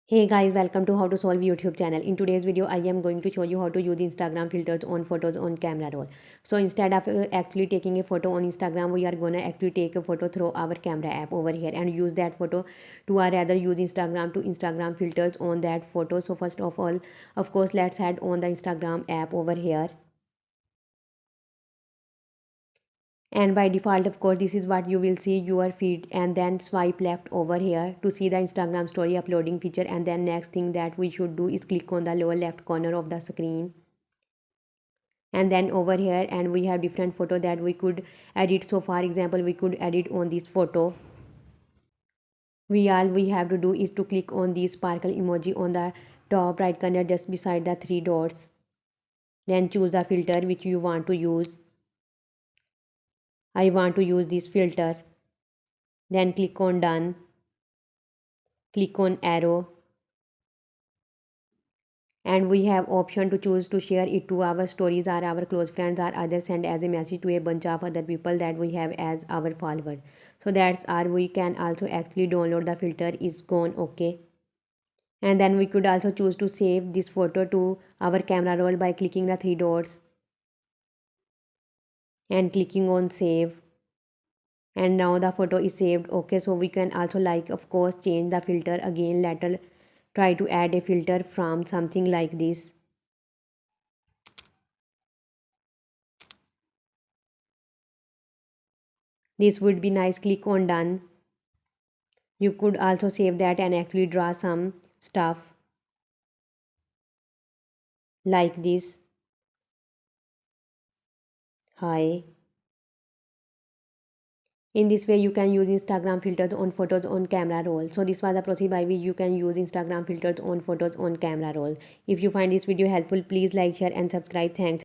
Hey guys, welcome to How to Solve YouTube channel. In today's video, I am going to show you how to use Instagram filters on photos on camera roll. So instead of actually taking a photo on Instagram, we are gonna actually take a photo through our camera app over here and use that photo to or rather use Instagram to Instagram filters on that photo. So first of all, of course, let's head on the Instagram app over here. And by default, of course, this is what you will see your feed, and then swipe left over here to see the Instagram story uploading feature. And then next thing that we should do is click on the lower left corner of the screen, and then over here, and we have different photo that we could edit. So for example, we could edit on this photo. We have to do is to click on the sparkle emoji on the top right corner just beside the three dots, then choose the filter which you want to use. I want to use this filter, then click on done, click on arrow, and we have option to choose to share it to our stories or our close friends or others, send as a message to a bunch of other people that we have as our follower. So that's our, we can also actually download the filter is gone. Okay, and then we could also choose to save this photo to our camera roll by clicking the three dots and clicking on save, and now the photo is saved. Okay, so we can also, like, of course, change the filter again. Later try to add a filter from something like this. This would be nice. Click on done. You could also save that and actually draw some stuff like this. Hi. In this way, you can use Instagram filters on photos on camera roll. So this was the process by which you can use Instagram filters on photos on camera roll. If you find this video helpful, please like, share and subscribe. Thanks.